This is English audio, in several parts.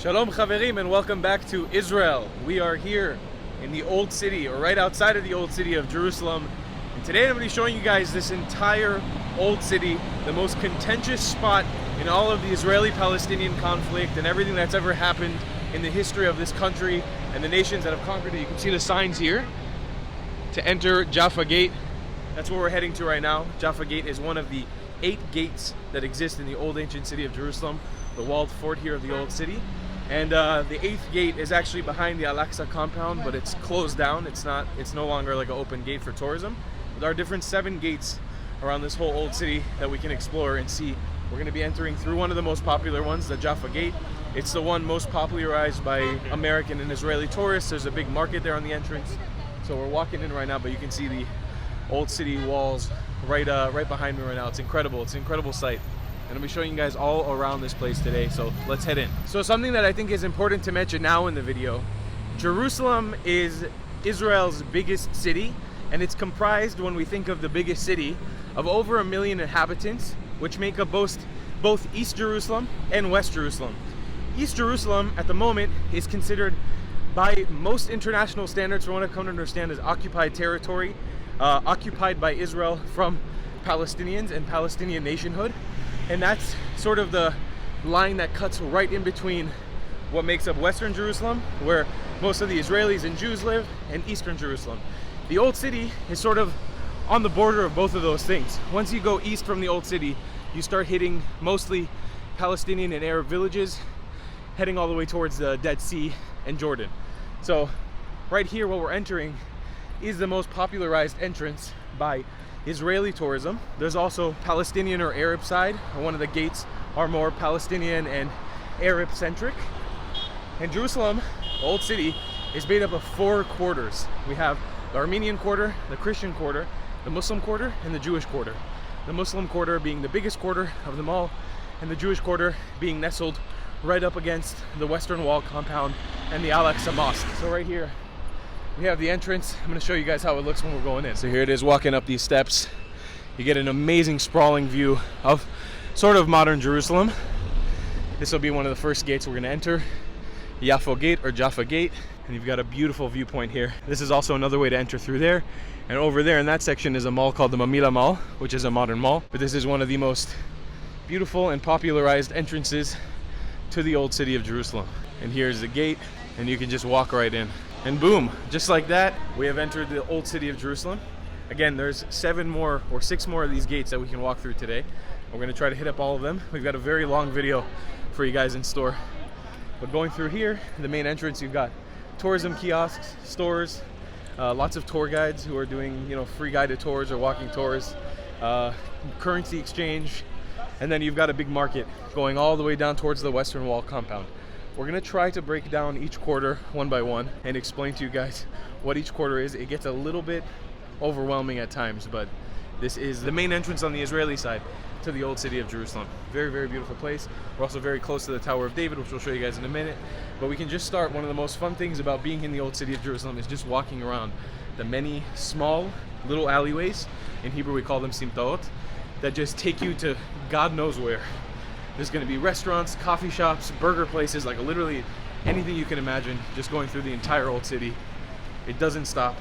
Shalom Chaverim, and welcome back to Israel. We are here in the old city, or right outside of the old city of Jerusalem. And today I'm going to be showing you guys this entire old city, the most contentious spot in all of the Israeli-Palestinian conflict and everything that's ever happened in the history of this country and the nations that have conquered it. You can see the signs here to enter Jaffa Gate. That's where we're heading to right now. Jaffa Gate is one of the 8 gates that exist in the old ancient city of Jerusalem, the walled fort here of the old city. And the 8th gate is actually behind the Al-Aqsa compound, but it's closed down. It's no longer like an open gate for tourism. There are different 7 gates around this whole old city that we can explore and see. We're going to be entering through one of the most popular ones, the Jaffa Gate. It's the one most popularized by American and Israeli tourists. There's a big market there on the entrance. So we're walking in right now, but you can see the old city walls right behind me right now. It's incredible. It's an incredible sight. And I'll be showing you guys all around this place today, so let's head in. So something that I think is important to mention now in the video, Jerusalem is Israel's biggest city, and it's comprised, when we think of the biggest city, of over 1 million inhabitants, which make up both East Jerusalem and West Jerusalem. East Jerusalem, at the moment, is considered by most international standards, from what I've come to understand, as occupied territory, occupied by Israel from Palestinians and Palestinian nationhood. And that's sort of the line that cuts right in between what makes up Western Jerusalem, where most of the Israelis and Jews live, and Eastern Jerusalem. The old city is sort of on the border of both of those things. Once you go east from the old city, you start hitting mostly Palestinian and Arab villages, heading all the way towards the Dead Sea and Jordan. So right here, what we're entering is the most popularized entrance by Israeli tourism. There's also Palestinian or Arab side. One of the gates are more Palestinian and Arab centric. And Jerusalem, the old city, is made up of 4 quarters. We have the Armenian quarter, the Christian quarter, the Muslim quarter, and the Jewish quarter. The Muslim quarter being the biggest quarter of them all, and the Jewish quarter being nestled right up against the Western Wall compound and the Al-Aqsa Mosque. So right here, we have the entrance. I'm going to show you guys how it looks when we're going in. So here it is, walking up these steps. You get an amazing sprawling view of sort of modern Jerusalem. This will be one of the first gates we're going to enter, Jaffa Gate or Jaffa Gate. And you've got a beautiful viewpoint here. This is also another way to enter through there. And over there in that section is a mall called the Mamila Mall, which is a modern mall. But this is one of the most beautiful and popularized entrances to the old city of Jerusalem. And here's the gate, and you can just walk right in. And boom, just like that, we have entered the old city of Jerusalem. Again, there's 6 more of these gates that we can walk through today. We're gonna try to hit up all of them. We've got a very long video for you guys in store. But going through here, the main entrance, you've got tourism kiosks, stores, lots of tour guides who are doing, free guided tours or walking tours, currency exchange, and then you've got a big market going all the way down towards the Western Wall compound. We're gonna try to break down each quarter one by one and explain to you guys what each quarter is. It gets a little bit overwhelming at times, but this is the main entrance on the Israeli side to the old city of Jerusalem. Very, very beautiful place. We're also very close to the Tower of David, which we'll show you guys in a minute. But we can just start. One of the most fun things about being in the old city of Jerusalem is just walking around the many small little alleyways. In Hebrew, we call them simtaot, that just take you to God knows where. There's going to be restaurants, coffee shops, burger places, like literally anything you can imagine, just going through the entire old city. It doesn't stop.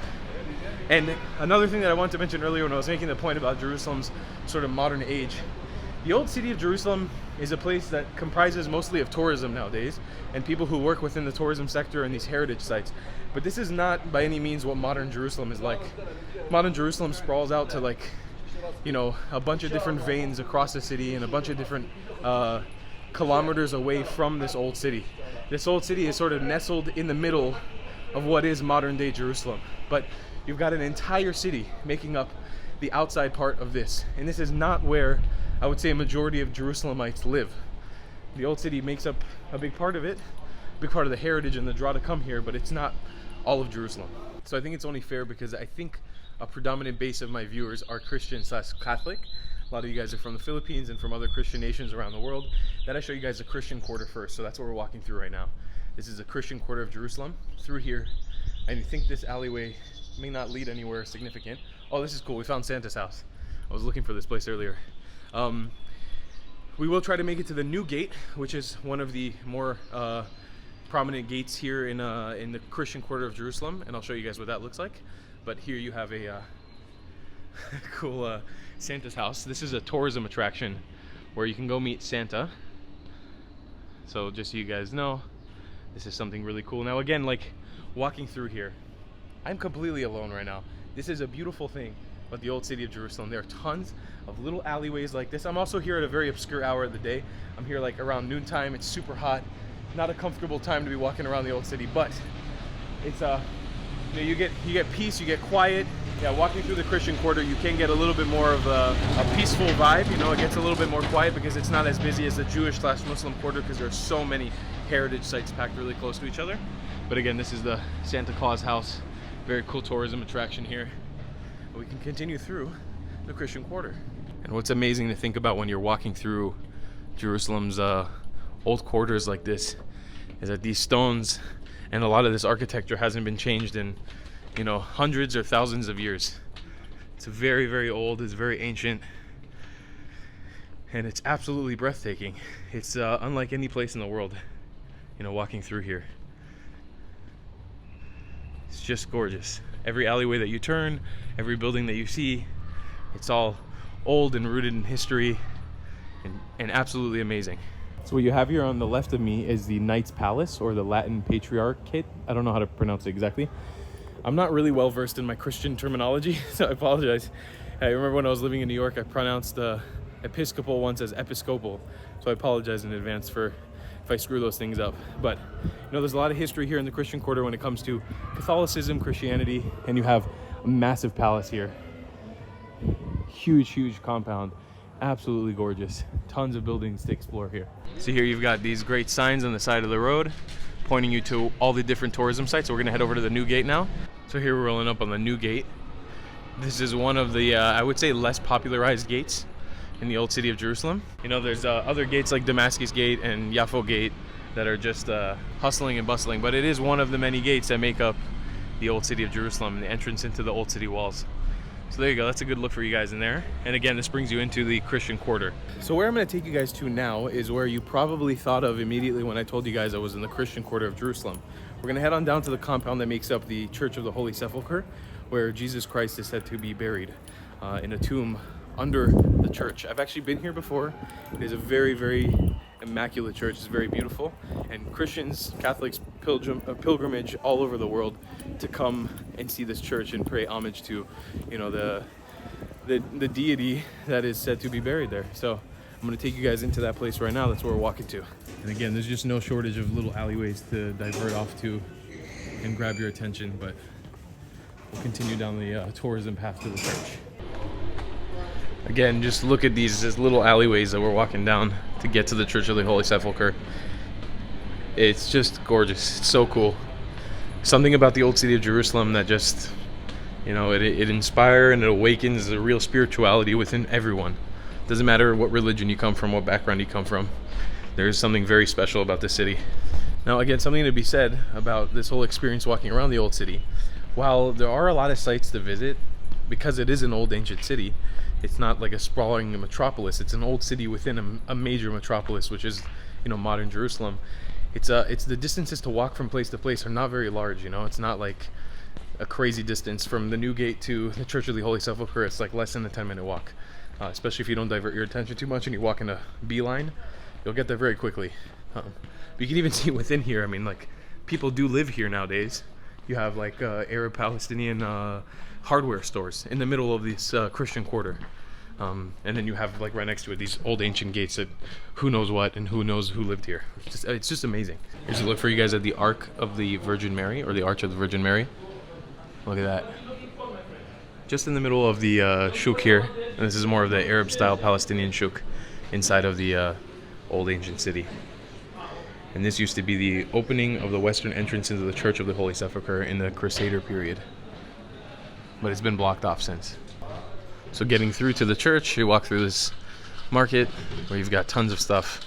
And another thing that I wanted to mention earlier when I was making the point about Jerusalem's sort of modern age, the old city of Jerusalem is a place that comprises mostly of tourism nowadays and people who work within the tourism sector and these heritage sites. But this is not by any means what modern Jerusalem is like. Modern Jerusalem sprawls out to a bunch of different veins across the city and a bunch of different kilometers away from this old city. This old city is sort of nestled in the middle of what is modern day Jerusalem. But you've got an entire city making up the outside part of this. And this is not where I would say a majority of Jerusalemites live. The old city makes up a big part of it, a big part of the heritage and the draw to come here, but it's not all of Jerusalem. So I think it's only fair, because I think a predominant base of my viewers are Christian/Catholic. A lot of you guys are from the Philippines and from other Christian nations around the world, that I show you guys the Christian quarter first. So that's what we're walking through right now. This is a Christian quarter of Jerusalem. Through here, I think this alleyway may not lead anywhere significant. Oh, this is cool. We found Santa's house. I was looking for this place earlier. We will try to make it to the new gate, which is one of the more prominent gates here in the Christian quarter of Jerusalem, and I'll show you guys what that looks like. But here you have a cool Santa's house. This is a tourism attraction where you can go meet Santa. So just so you guys know, this is something really cool. Now again, like walking through here, I'm completely alone right now. This is a beautiful thing about the old city of Jerusalem. There are tons of little alleyways like this. I'm also here at a very obscure hour of the day. I'm here like around noontime. It's super hot. Not a comfortable time to be walking around the old city, but it's you know, you get peace, you get quiet. Yeah, walking through the Christian quarter, you can get a little bit more of a peaceful vibe. You know, it gets a little bit more quiet because it's not as busy as the Jewish/Muslim quarter, because there's so many heritage sites packed really close to each other. But again, this is the Santa Claus house. Very cool tourism attraction here. We can continue through the Christian quarter. And what's amazing to think about when you're walking through Jerusalem's old quarters like this is that these stones and a lot of this architecture hasn't been changed in, you know, hundreds or thousands of years. It's very, very old. It's very ancient, and it's absolutely breathtaking. It's unlike any place in the world, you know, walking through here. It's just gorgeous. Every alleyway that you turn, every building that you see, it's all old and rooted in history, and absolutely amazing. So what you have here on the left of me is the Knight's Palace, or the Latin Patriarchate. I don't know how to pronounce it exactly. I'm not really well versed in my Christian terminology, so I apologize. I remember when I was living in New York, I pronounced Episcopal once as Episcopal, so I apologize in advance for if I screw those things up. But you know, there's a lot of history here in the Christian quarter when it comes to Catholicism, Christianity, and you have a massive palace here. Huge compound. Absolutely gorgeous. Tons of buildings to explore here. So here you've got these great signs on the side of the road pointing you to all the different tourism sites. So we're gonna head over to the new gate now. So here we're rolling up on the new gate. This is one of the, I would say, less popularized gates in the old city of Jerusalem. You know, there's other gates like Damascus Gate and Jaffa Gate that are just hustling and bustling, but it is one of the many gates that make up the old city of Jerusalem, the entrance into the old city walls. So there you go, that's a good look for you guys in there. And again, this brings you into the Christian quarter. So where I'm gonna take you guys to now is where you probably thought of immediately when I told you guys I was in the Christian quarter of Jerusalem. We're gonna head on down to the compound that makes up the Church of the Holy Sepulchre, where Jesus Christ is said to be buried in a tomb under the church. I've actually been here before. It is a very immaculate church. It's very beautiful, and Christians, Catholics pilgrimage all over the world to come and see this church and pay homage to, you know, the deity that is said to be buried there. So I'm going to take you guys into that place right now. That's where we're walking to. And again, there's just no shortage of little alleyways to divert off to and grab your attention, but we'll continue down the tourism path to the church. Again, just look at these little alleyways that we're walking down to get to the Church of the Holy Sepulchre. It's just gorgeous. It's so cool. Something about the old city of Jerusalem that just, you know, it inspires and it awakens a real spirituality within everyone. Doesn't matter what religion you come from, what background you come from. There is something very special about this city. Now, again, something to be said about this whole experience walking around the old city. While there are a lot of sites to visit, because it is an old ancient city, it's not like a sprawling metropolis. It's an old city within a major metropolis, which is, you know, modern Jerusalem. It's the distances to walk from place to place are not very large. You know, it's not like a crazy distance from the new gate to the Church of the Holy Sepulchre. It's like less than a 10-minute walk, especially if you don't divert your attention too much and you walk in a beeline. You'll get there very quickly. But you can even see within here. I mean, like, people do live here nowadays. You have like Arab Palestinian hardware stores in the middle of this Christian quarter. And then you have, like, right next to it, these old ancient gates that who knows what and who knows who lived here. It's just amazing. Here's a look for you guys at the Ark of the Virgin Mary, or the Arch of the Virgin Mary. Look at that. Just in the middle of the shuk here. And this is more of the Arab-style Palestinian shuk inside of the old ancient city. And this used to be the opening of the western entrance into the Church of the Holy Sepulchre in the Crusader period. But it's been blocked off since. So getting through to the church, you walk through this market where you've got tons of stuff.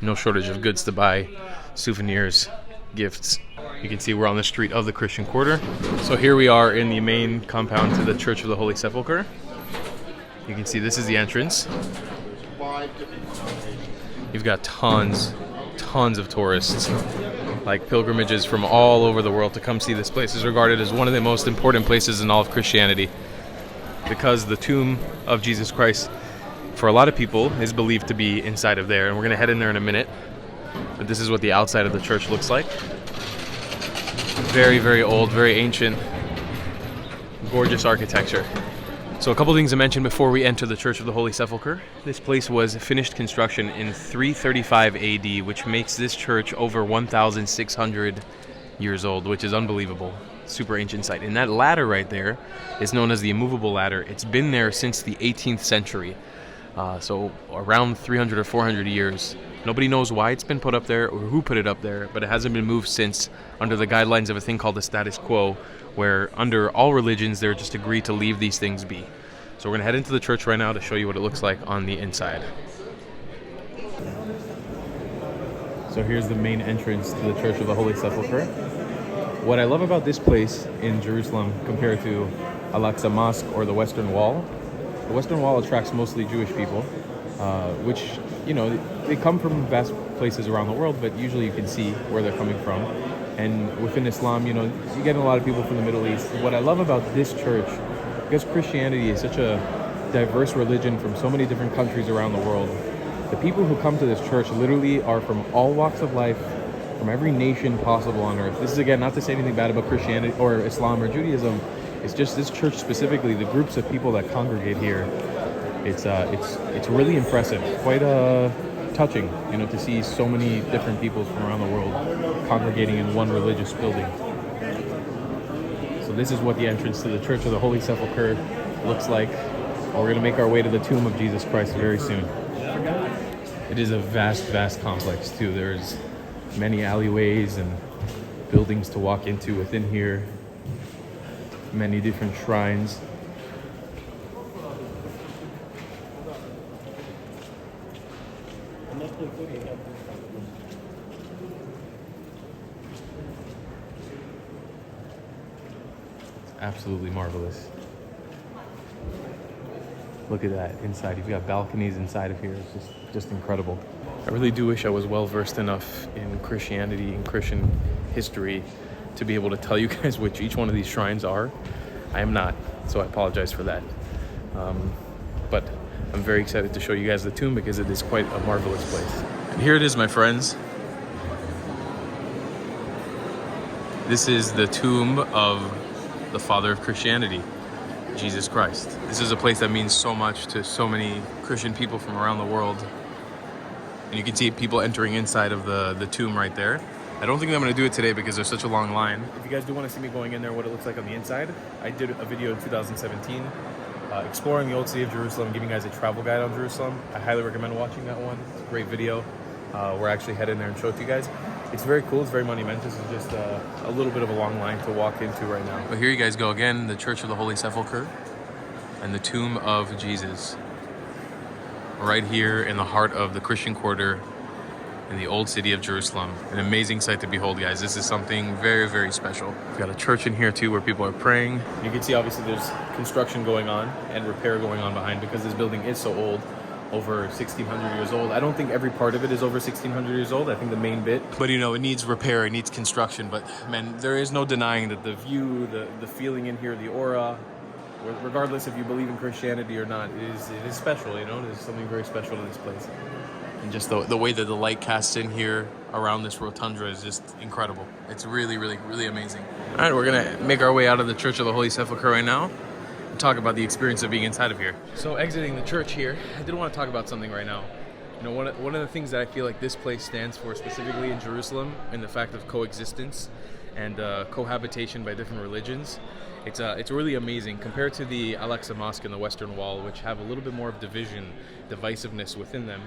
No shortage of goods to buy, souvenirs, gifts. You can see we're on the street of the Christian quarter. So here we are in the main compound to the Church of the Holy Sepulchre. You can see this is the entrance. You've got tons tons of tourists, like pilgrimages from all over the world to come see this place. Is regarded as one of the most important places in all of Christianity because the tomb of Jesus Christ, for a lot of people, is believed to be inside of there. And we're going to head in there in a minute. But this is what the outside of the church looks like. Very, very old, very ancient, gorgeous architecture. So a couple things to mention before we enter the Church of the Holy Sepulchre. This place was finished construction in 335 AD, which makes this church over 1,600 years old, which is unbelievable. Super ancient site. And that ladder right there is known as the immovable ladder. It's been there since the 18th century. So around 300 or 400 years. Nobody knows why it's been put up there or who put it up there, but it hasn't been moved since, under the guidelines of a thing called the status quo, where under all religions they're just agreed to leave these things be. So we're going to head into the church right now to show you what it looks like on the inside. So here's the main entrance to the Church of the Holy Sepulchre. What I love about this place in Jerusalem compared to Al-Aqsa Mosque or the Western Wall, the Western Wall attracts mostly Jewish people, which, you know, they come from vast places around the world, but usually you can see where they're coming from. And within Islam, you know, you get a lot of people from the Middle East. What I love about this church, because Christianity is such a diverse religion from so many different countries around the world, the people who come to this church literally are from all walks of life, from every nation possible on earth. This is, again, not to say anything bad about Christianity or Islam or Judaism. It's just this church specifically, the groups of people that congregate here. It's really impressive, quite touching, you know, to see so many different people from around the world congregating in one religious building. So this is what the entrance to the Church of the Holy Sepulchre looks like. We're going to make our way to the tomb of Jesus Christ very soon. It is a vast, vast complex too. There's many alleyways and buildings to walk into within here. Many different shrines. It's absolutely marvelous. Look at that inside. You've got balconies inside of here. It's just incredible. I really do wish I was well versed enough in Christianity and Christian history to be able to tell you guys which each one of these shrines are. I am not, so I apologize for that. But I'm very excited to show you guys the tomb because it is quite a marvelous place. And here it is, my friends. This is the tomb of the father of Christianity, Jesus Christ. This is a place that means so much to so many Christian people from around the world. And you can see people entering inside of the tomb right there. I don't think I'm going to do it today because there's such a long line. If you guys do want to see me going in there, what it looks like on the inside, I did a video in 2017 exploring the old city of Jerusalem, giving you guys a travel guide on Jerusalem. I highly recommend watching that one. It's a great video. We're actually heading there and show it to you guys. It's very cool. It's very monumental. It's just a little bit of a long line to walk into right now. But here you guys go again, the Church of the Holy Sepulchre and the tomb of Jesus. Right here in the heart of the Christian quarter in the old city of Jerusalem. An amazing sight to behold, guys. This is something very, very special. We've got a church in here too where people are praying. You can see obviously there's construction going on and repair going on behind because this building is so old, over 1,600 years old. I don't think every part of it is over 1,600 years old. I think the main bit. But you know, it needs repair, it needs construction. But man, there is no denying that the view, the feeling in here, the aura, regardless if you believe in Christianity or not, it is special, you know? There's something very special to this place. And just the way that the light casts in here around this rotunda is just incredible. It's really, really, really amazing. All right, we're gonna make our way out of the Church of the Holy Sepulchre right now and talk about the experience of being inside of here. So exiting the church here, I did want to talk about something right now. You know, one of the things that I feel like this place stands for specifically in Jerusalem, and the fact of coexistence and cohabitation by different religions, it's really amazing compared to the Al-Aqsa Mosque and the Western Wall, which have a little bit more of division, divisiveness within them.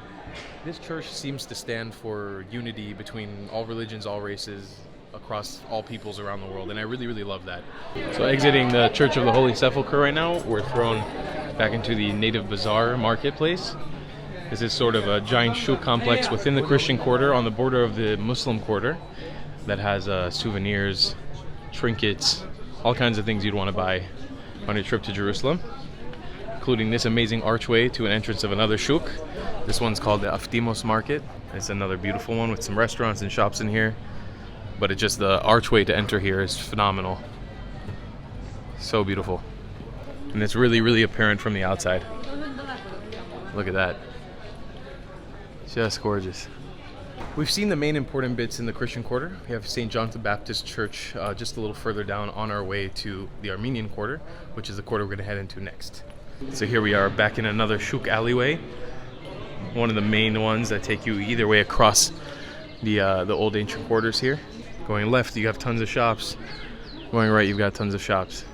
This church seems to stand for unity between all religions, all races, across all peoples around the world, and I really, really love that. So exiting the Church of the Holy Sepulchre right now, we're thrown back into the Native Bazaar marketplace. This is sort of a giant shuk complex within the Christian quarter on the border of the Muslim quarter that has souvenirs, trinkets, all kinds of things you'd want to buy on your trip to Jerusalem, including this amazing archway to an entrance of another shuk. This one's called the Aftimos Market. It's another beautiful one with some restaurants and shops in here. But it's just the archway to enter here is phenomenal. So beautiful. And it's really, really apparent from the outside. Look at that. Just gorgeous. We've seen the main important bits in the Christian quarter. We have St. John the Baptist Church just a little further down on our way to the Armenian quarter, which is the quarter we're going to head into next. So here we are back in another shuk alleyway. One of the main ones that take you either way across the old ancient quarters here. Going left, you have tons of shops. Going right, you've got tons of shops.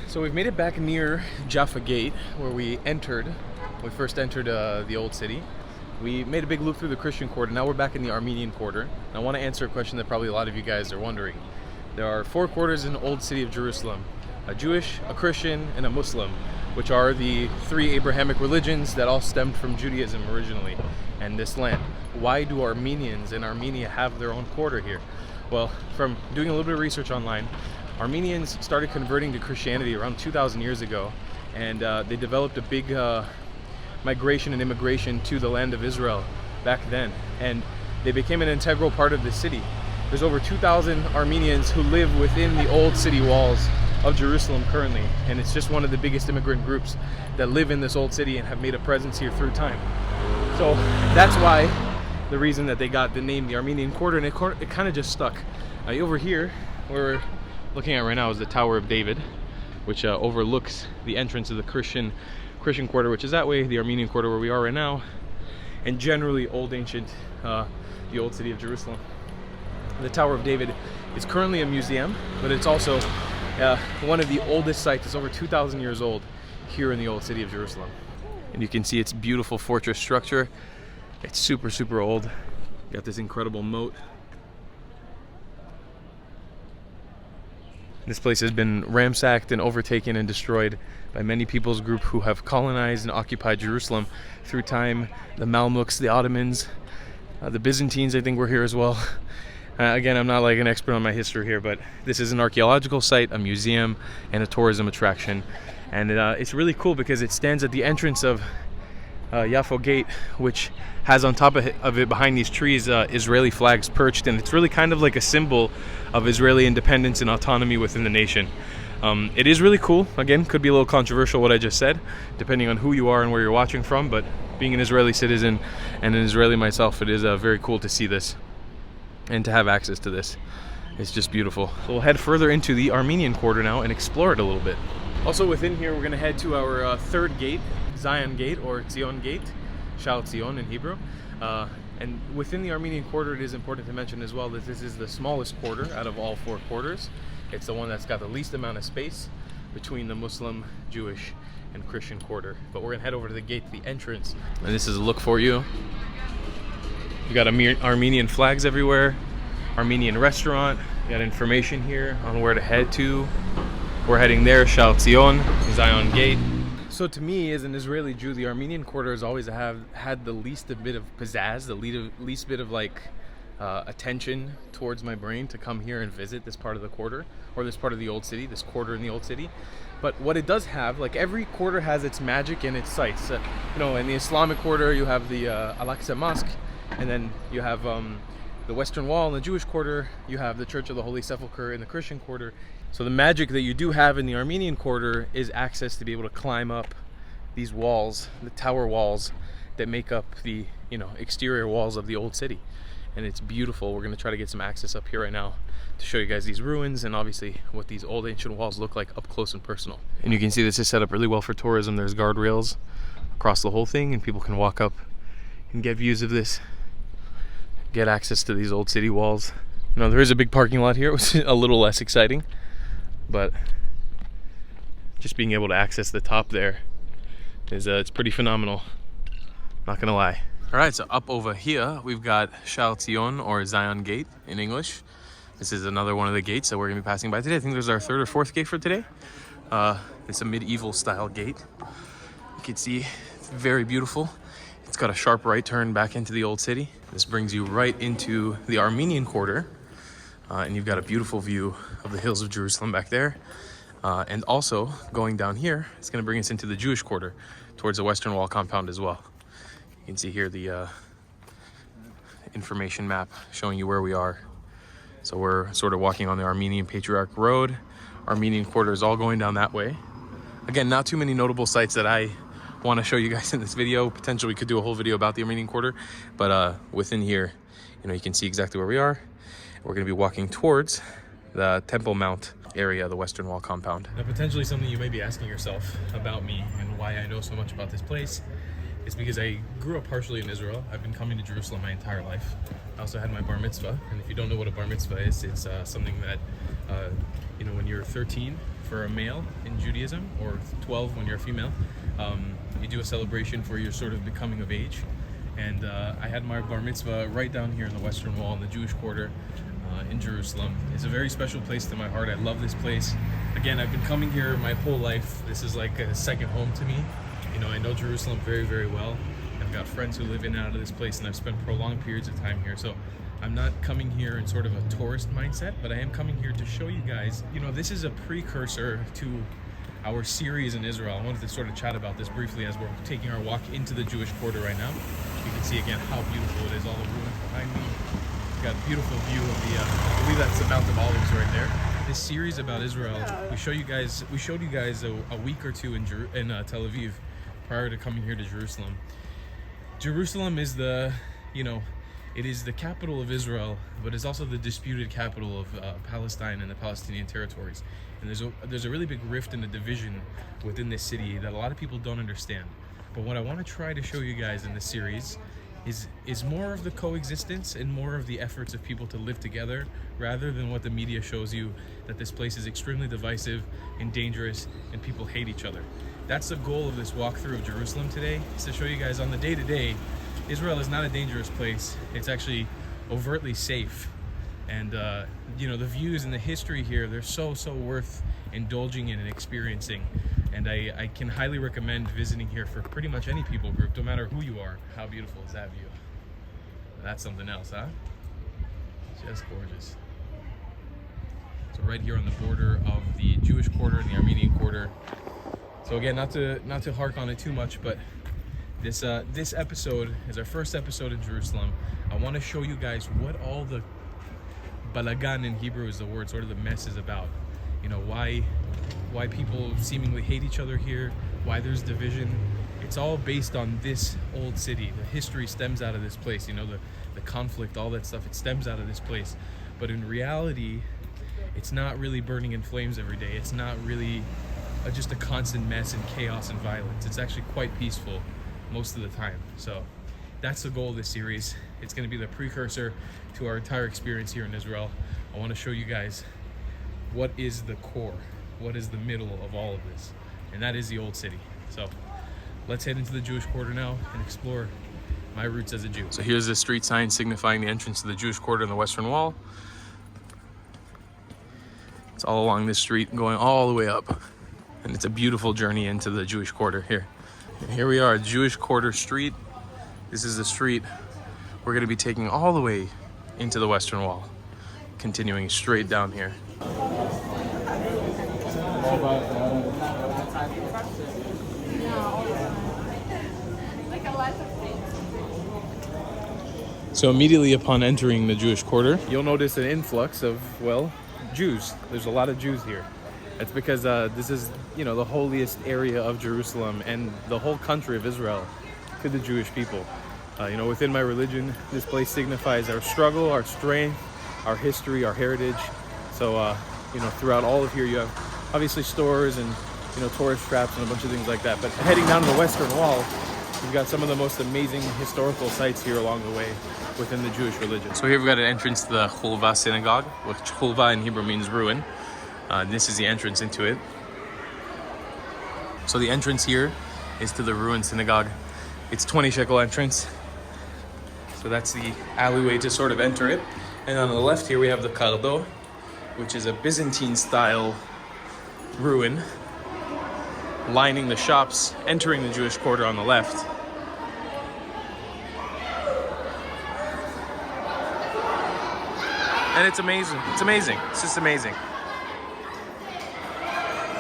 So we've made it back near Jaffa Gate, where we first entered the old city. We made a big loop through the Christian quarter. Now we're back in the Armenian quarter. And I want to answer a question that probably a lot of you guys are wondering. There are 4 quarters in the old city of Jerusalem: a Jewish, a Christian, and a Muslim, which are the 3 Abrahamic religions that all stemmed from Judaism originally and this land. Why do Armenians in Armenia have their own quarter here? Well, from doing a little bit of research online, Armenians started converting to Christianity around 2,000 years ago, and they developed a big migration and immigration to the land of Israel back then, and they became an integral part of the city. There's over 2,000 Armenians who live within the old city walls of Jerusalem currently, and it's just one of the biggest immigrant groups that live in this old city and have made a presence here through time. So that's why the reason that they got the name the Armenian quarter, and it kind of just stuck. Over here, we're looking at right now, is the Tower of David, which overlooks the entrance of the Christian quarter, which is that way, the Armenian quarter where we are right now, and generally old ancient, the old city of Jerusalem. The Tower of David is currently a museum, but it's also one of the oldest sites. It's over 2,000 years old here in the old city of Jerusalem. And you can see its beautiful fortress structure. It's super, super old. Got this incredible moat. This place has been ransacked and overtaken and destroyed by many peoples group who have colonized and occupied Jerusalem through time. The Mamluks, the Ottomans, the Byzantines, I think, were here as well. Again, I'm not like an expert on my history here, but this is an archaeological site, a museum, and a tourism attraction. And it's really cool because it stands at the entrance of Jaffa Gate, which has on top of it behind these trees Israeli flags perched, and it's really kind of like a symbol of Israeli independence and autonomy within the nation. It is really cool. Again, could be a little controversial what I just said, depending on who you are and where you're watching from, but being an Israeli citizen and an Israeli myself, it is very cool to see this and to have access to this. It's just beautiful. So we'll head further into the Armenian quarter now and explore it a little bit. Also within here, we're going to head to our third gate, Zion Gate, or Zion Gate, Shout Zion in Hebrew. And within the Armenian quarter, it is important to mention as well that this is the smallest quarter out of all 4 quarters. It's the one that's got the least amount of space between the Muslim, Jewish, and Christian quarter. But we're going to head over to the gate, the entrance. And this is a look for you. You got Armenian flags everywhere, Armenian restaurant. You got information here on where to head to. We're heading there, Shout Zion, Zion Gate. So to me, as an Israeli Jew, the Armenian quarter has always had the least bit of pizzazz, the least bit of like attention towards my brain to come here and visit this part of the quarter, or this part of the old city, this quarter in the old city. But what it does have, like every quarter has its magic and its sites. You know, in the Islamic quarter, you have the Al-Aqsa Mosque, and then you have the Western Wall. In the Jewish quarter, you have the Church of the Holy Sepulchre. In the Christian quarter, so the magic that you do have in the Armenian quarter is access to be able to climb up these walls, the tower walls that make up the exterior walls of the old city. And it's beautiful. We're going to try to get some access up here right now to show you guys these ruins and obviously what these old ancient walls look like up close and personal. And you can see this is set up really well for tourism. There's guardrails across the whole thing, and people can walk up and get views of this, get access to these old city walls. You know, there is a big parking lot here, which is a little less exciting, but just being able to access the top there is it's pretty phenomenal, not gonna lie. All right, so up over here we've got Shout Zion, or Zion Gate in English. This is another one of the gates that we're gonna be passing by today. I think there's our 3rd or 4th gate for today. It's a medieval style gate. You can see it's very beautiful. It's got a sharp right turn back into the old city. This brings you right into the Armenian quarter. And you've got a beautiful view of the hills of Jerusalem back there. And also, going down here, it's going to bring us into the Jewish quarter, towards the Western Wall compound as well. You can see here the information map showing you where we are. So we're sort of walking on the Armenian Patriarch Road. Armenian Quarter is all going down that way. Again, not too many notable sites that I want to show you guys in this video. Potentially we could do a whole video about the Armenian Quarter, but within here, you know, you can see exactly where we are. We're going to be walking towards the Temple Mount area, the Western Wall compound. Now, potentially something you may be asking yourself about me and why I know so much about this place is because I grew up partially in Israel. I've been coming to Jerusalem my entire life. I also had my bar mitzvah, and if you don't know what a bar mitzvah is, it's something that, you know, when you're 13 for a male in Judaism, or 12 when you're a female, you do a celebration for your sort of becoming of age. And I had my bar mitzvah right down here in the Western Wall in the Jewish Quarter in Jerusalem. It's a very special place to my heart. I love this place. Again, I've been coming here my whole life. This is like a second home to me. You know, I know Jerusalem very, very well. I've got friends who live in and out of this place, and I've spent prolonged periods of time here. So I'm not coming here in sort of a tourist mindset, but I am coming here to show you guys, you know, this is a precursor to our series in Israel. I wanted to sort of chat about this briefly as we're taking our walk into the Jewish Quarter right now. You can see again how beautiful it is, all the ruins behind me. We've got a beautiful view of the, I believe that's the Mount of Olives right there. This series about Israel, we showed you guys a week or two in Tel Aviv prior to coming here to Jerusalem. Jerusalem is the, you know, it is the capital of Israel, but it's also the disputed capital of Palestine and the Palestinian territories. And there's a really big rift and a division within this city that a lot of people don't understand. But what I want to try to show you guys in this series is more of the coexistence and more of the efforts of people to live together, rather than what the media shows you, that this place is extremely divisive and dangerous and people hate each other. That's the goal of this walkthrough of Jerusalem today, is to show you guys on the day-to-day, Israel is not a dangerous place. It's actually overtly safe. And you know, the views and the history here, they're so worth indulging in and experiencing. And I can highly recommend visiting here for pretty much any people group, no matter who you are. How beautiful is that view? That's something else, huh? Just gorgeous. So right here on the border of the Jewish Quarter and the Armenian Quarter. So again, not to hark on it too much, but this episode is our first episode in Jerusalem. I want to show you guys what all the balagan in Hebrew is the word, sort of the mess is about. You know, why people seemingly hate each other here, why there's division. It's all based on this old city. The history stems out of this place, you know, the conflict, all that stuff, it stems out of this place. But in reality, it's not really burning in flames every day. It's not really just a constant mess and chaos and violence. It's actually quite peaceful most of the time. So that's the goal of this series. It's going to be the precursor to our entire experience here in Israel. I want to show you guys what is the core, what is the middle of all of this, and that is the old city. So let's head into the Jewish Quarter now and explore my roots as a Jew. So here's the street sign signifying the entrance to the Jewish Quarter in the Western Wall. It's all along this street going all the way up, and it's a beautiful journey into the Jewish Quarter here. And here we are, Jewish Quarter Street. This is the street we're going to be taking all the way into the Western Wall, continuing straight down here. So immediately upon entering the Jewish Quarter, you'll notice an influx of, well, Jews. There's a lot of Jews here. That's because this is, you know, the holiest area of Jerusalem and the whole country of Israel to the Jewish people. You know, within my religion, this place signifies our struggle, our strength, our history, our heritage. So, you know, throughout all of here, you have obviously stores and, you know, tourist traps and a bunch of things like that. But heading down to the Western Wall, we've got some of the most amazing historical sites here along the way within the Jewish religion. So here we've got an entrance to the Chulva synagogue, which Chulva in Hebrew means ruin. This is the entrance into it. So the entrance here is to the ruined synagogue. It's 20 shekel entrance. So that's the alleyway to sort of enter it. And on the left here we have the Kardo, which is a Byzantine style ruin, lining the shops, entering the Jewish Quarter on the left. And it's amazing. It's amazing. It's just amazing.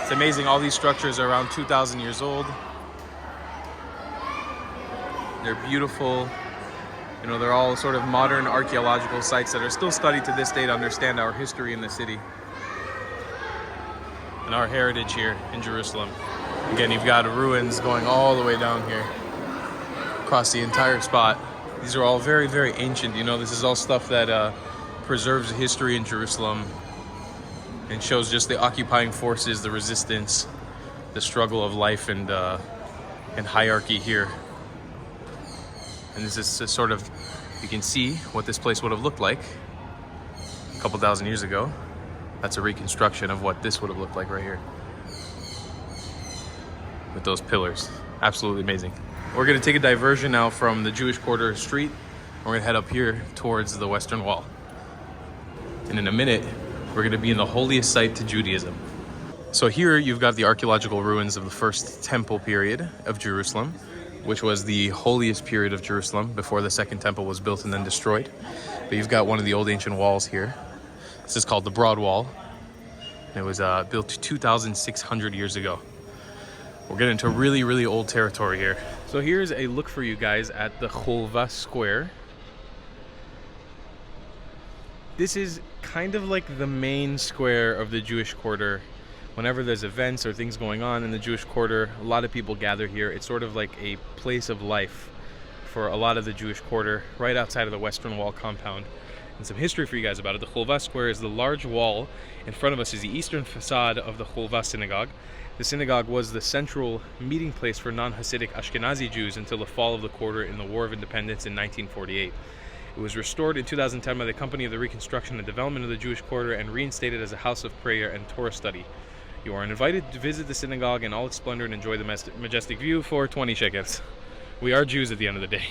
It's amazing. All these structures are around 2,000 years old. They're beautiful. You know, they're all sort of modern archaeological sites that are still studied to this day to understand our history in the city and our heritage here in Jerusalem. Again, you've got ruins going all the way down here across the entire spot. These are all very, very ancient. You know, this is all stuff that preserves history in Jerusalem and shows just the occupying forces, the resistance, the struggle of life and hierarchy here. And this is sort of, you can see what this place would have looked like a couple thousand years ago. That's a reconstruction of what this would have looked like right here with those pillars. Absolutely amazing. We're gonna take a diversion now from the Jewish Quarter Street. We're gonna head up here towards the Western Wall. And in a minute, we're gonna be in the holiest site to Judaism. So here you've got the archaeological ruins of the first temple period of Jerusalem, which was the holiest period of Jerusalem before the second temple was built and then destroyed. But you've got one of the old ancient walls here. This is called the Broad Wall. And it was built 2,600 years ago. We're getting into really, really old territory here. So here's a look for you guys at the Cholva Square. This is kind of like the main square of the Jewish Quarter. Whenever there's events or things going on in the Jewish Quarter, a lot of people gather here. It's sort of like a place of life for a lot of the Jewish Quarter, right outside of the Western Wall compound. And some history for you guys about it. The Cholva Square is the large wall. In front of us is the eastern facade of the Cholva Synagogue. The synagogue was the central meeting place for non-Hasidic Ashkenazi Jews until the fall of the quarter in the War of Independence in 1948. It was restored in 2010 by the Company of the Reconstruction and Development of the Jewish Quarter and reinstated as a house of prayer and Torah study. You are invited to visit the synagogue in all its splendor and enjoy the majestic view for 20 shekels. We are Jews at the end of the day.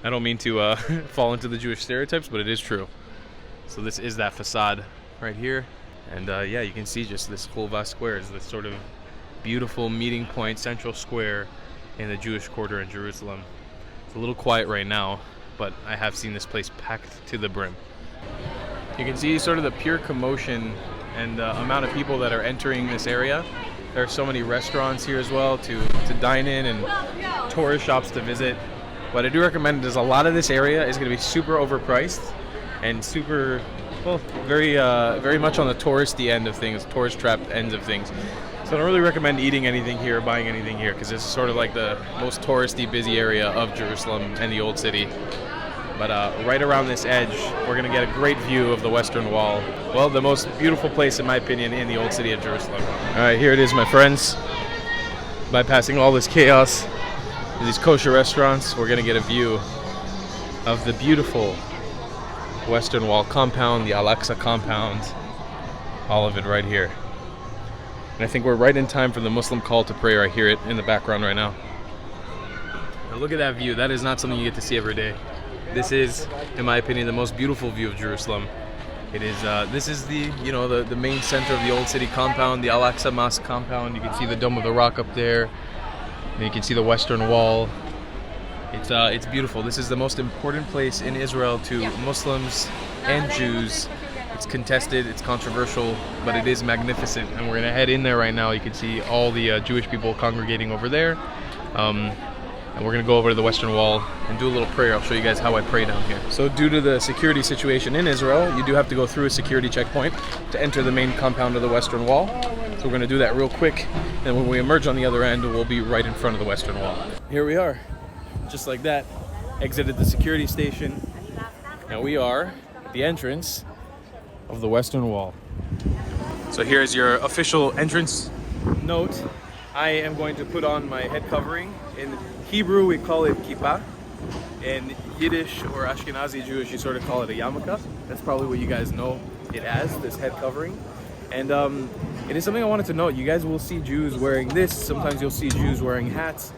I don't mean to fall into the Jewish stereotypes, but it is true. So this is that facade right here. And yeah, you can see just this Cholva Square is this sort of beautiful meeting point, central square in the Jewish Quarter in Jerusalem. It's a little quiet right now, but I have seen this place packed to the brim. You can see sort of the pure commotion and amount of people that are entering this area. There are so many restaurants here as well to dine in and tourist shops to visit. What I do recommend is a lot of this area is going to be super overpriced and super, well, very much on the touristy end of things, tourist trap ends of things. So I don't really recommend eating anything here or buying anything here because this is sort of like the most touristy, busy area of Jerusalem and the Old City. But right around this edge, we're going to get a great view of the Western Wall. Well, the most beautiful place, in my opinion, in the Old City of Jerusalem. All right, here it is, my friends. Bypassing all this chaos, these kosher restaurants, we're going to get a view of the beautiful Western Wall compound, the Al-Aqsa compound, all of it right here. And I think we're right in time for the Muslim call to prayer. I hear it in the background right now. Now look at that view. That is not something you get to see every day. This is, in my opinion, the most beautiful view of Jerusalem. It is. This is the, you know, the main center of the Old City compound, the Al-Aqsa Mosque compound. You can see the Dome of the Rock up there. And you can see the Western Wall. It's beautiful. This is the most important place in Israel to Muslims and Jews. It's contested, it's controversial, but it is magnificent. And we're gonna head in there right now. You can see all the Jewish people congregating over there. And we're gonna go over to the Western Wall and do a little prayer. I'll show you guys how I pray down here. So due to the security situation in Israel, you do have to go through a security checkpoint to enter the main compound of the Western Wall. So we're gonna do that real quick. And when we emerge on the other end, we'll be right in front of the Western Wall. Here we are, just like that. Exited the security station. Now we are at the entrance of the Western Wall. So here's your official entrance note. I am going to put on my head covering. In Hebrew, we call it kippah. In Yiddish or Ashkenazi Jewish, you sort of call it a yarmulke. That's probably what you guys know it as, this head covering. And it is something I wanted to note. You guys will see Jews wearing this. Sometimes you'll see Jews wearing hats.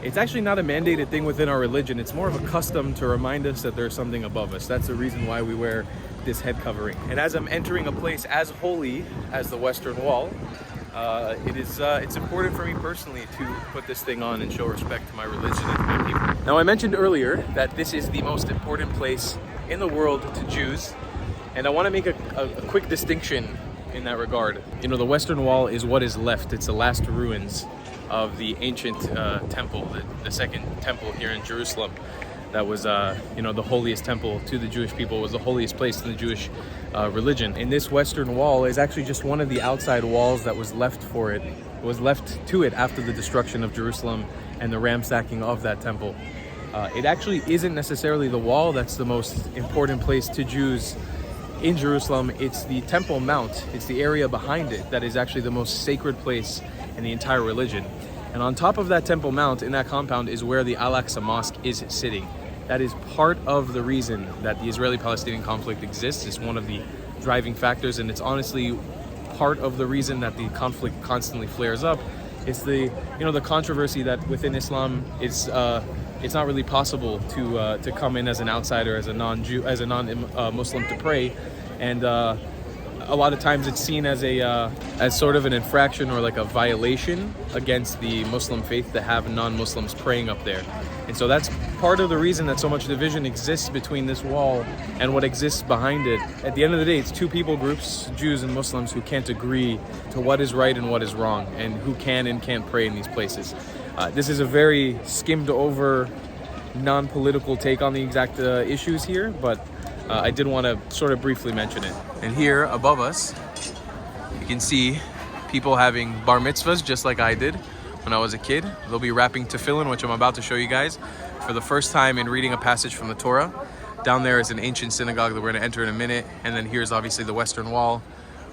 It's actually not a mandated thing within our religion. It's more of a custom to remind us that there's something above us. That's the reason why we wear this head covering. And as I'm entering a place as holy as the Western Wall, it's important for me personally to put this thing on and show respect to my religion and to my people. Now, I mentioned earlier that this is the most important place in the world to Jews, and I want to make a quick distinction in that regard. You know, the Western Wall is what is left. It's the last ruins of the ancient temple, the second temple here in Jerusalem. that was, you know, the holiest temple to the Jewish people, was the holiest place in the Jewish religion. And this western wall is actually just one of the outside walls that was left for it. It was left to it after the destruction of Jerusalem and the ransacking of that temple. It actually isn't necessarily the wall that's the most important place to Jews in Jerusalem. It's the Temple Mount. It's the area behind it that is actually the most sacred place in the entire religion. And on top of that Temple Mount, in that compound, is where the Al-Aqsa Mosque is sitting. That is part of the reason that the Israeli-Palestinian conflict exists. It's one of the driving factors, and it's honestly part of the reason that the conflict constantly flares up. It's the, you know, the controversy that within Islam it's not really possible to come in as an outsider, as a non-Jew, as a non-Muslim to pray, and a lot of times it's seen as as sort of an infraction or like a violation against the Muslim faith to have non-Muslims praying up there. And so that's part of the reason that so much division exists between this wall and what exists behind it. At the end of the day, it's two people groups, Jews and Muslims, who can't agree to what is right and what is wrong, and who can and can't pray in these places. This is a very skimmed over, non-political take on the exact issues here, but I did want to sort of briefly mention it. And here above us, you can see people having bar mitzvahs just like I did when I was a kid. They'll be wrapping tefillin, which I'm about to show you guys, for the first time in reading a passage from the Torah. Down there is an ancient synagogue that we're going to enter in a minute. And then here's obviously the Western Wall,